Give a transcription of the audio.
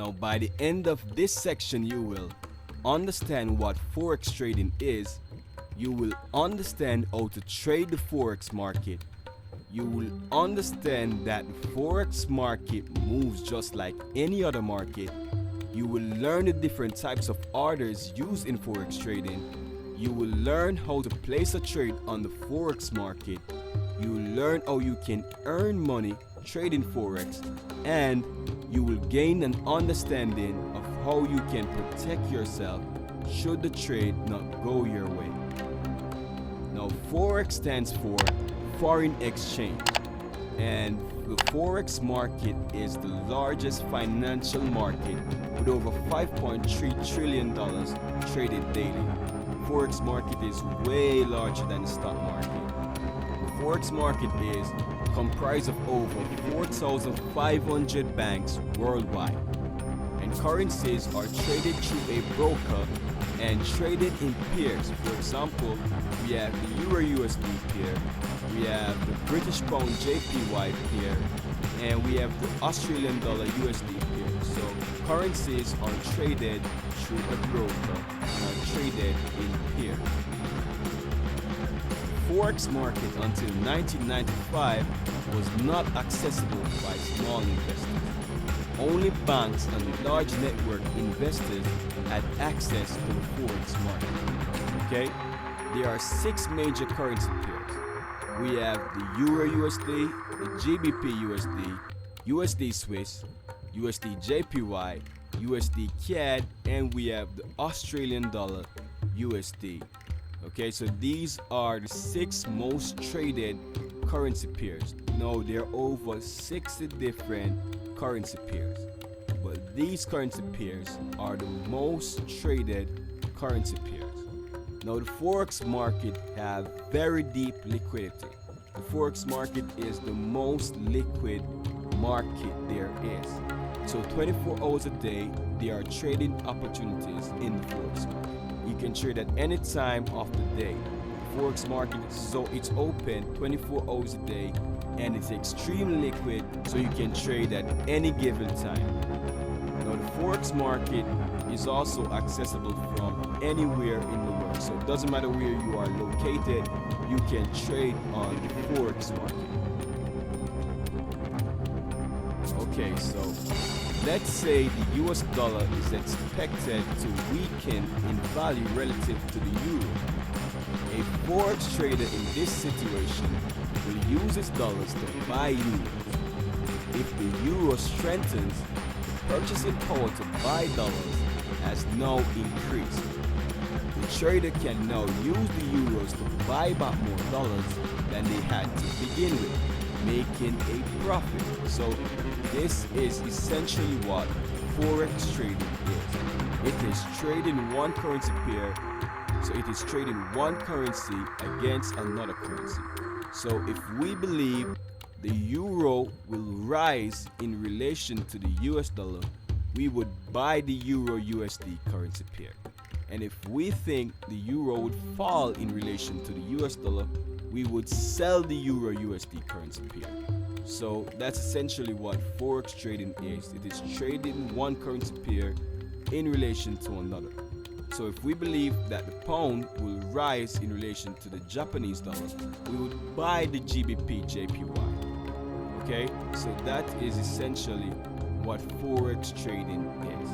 Now, by the end of this section, you will understand what Forex trading is. You will understand how to trade the Forex market. You will understand that the Forex market moves just like any other market. You will learn the different types of orders used in Forex trading. You will learn how to place a trade on the Forex market. You will learn how you can earn money trading Forex, and you will gain an understanding of how you can protect yourself should the trade not go your way. Now, Forex stands for foreign exchange, and the Forex market is the largest financial market with over $5.3 trillion traded daily. The Forex market is way larger than the stock market. The Forex market is comprised of over 4,500 banks worldwide, and currencies are traded through a broker and traded in pairs. For example, we have the Euro USD pair, we have the British Pound JPY pair, and we have the Australian Dollar USD pair. So currencies are traded through a broker and are traded in pairs. The Forex market until 1995 was not accessible by small investors. Only banks and large network investors had access to the Forex market. Okay? There are 6 major currency pairs. We have the Euro USD, the GBP USD, USD Swiss, USD JPY, USD CAD, and we have the Australian Dollar USD. Okay, so these are the 6 most traded currency pairs. Now, there are over 60 different currency pairs, but these currency pairs are the most traded currency pairs. Now, the Forex market have very deep liquidity. The Forex market is the most liquid market there is. So 24 hours a day, there are trading opportunities in the Forex market. You can trade at any time of the day. The Forex market, so it's open 24 hours a day, and it's extremely liquid, so you can trade at any given time. Now, the Forex market is also accessible from anywhere in the world, so it doesn't matter where you are located, you can trade on the Forex market. Okay, so let's say the US dollar is expected to weaken in value relative to the euro. A Forex trader in this situation will use his dollars to buy euros. If the euro strengthens, the purchasing power to buy dollars has now increased. The trader can now use the euros to buy back more dollars than they had to begin with, making a profit. So this is essentially what Forex trading is. It is trading one currency pair, so it is trading one currency against another currency. So if we believe the euro will rise in relation to the US dollar, we would buy the Euro USD currency pair. And if we think the euro would fall in relation to the US dollar, we would sell the Euro USD currency pair. So that's essentially what Forex trading is. It is trading one currency pair in relation to another. So if we believe that the pound will rise in relation to the Japanese dollar, we would buy the GBP JPY. Okay, so that is essentially what Forex trading is.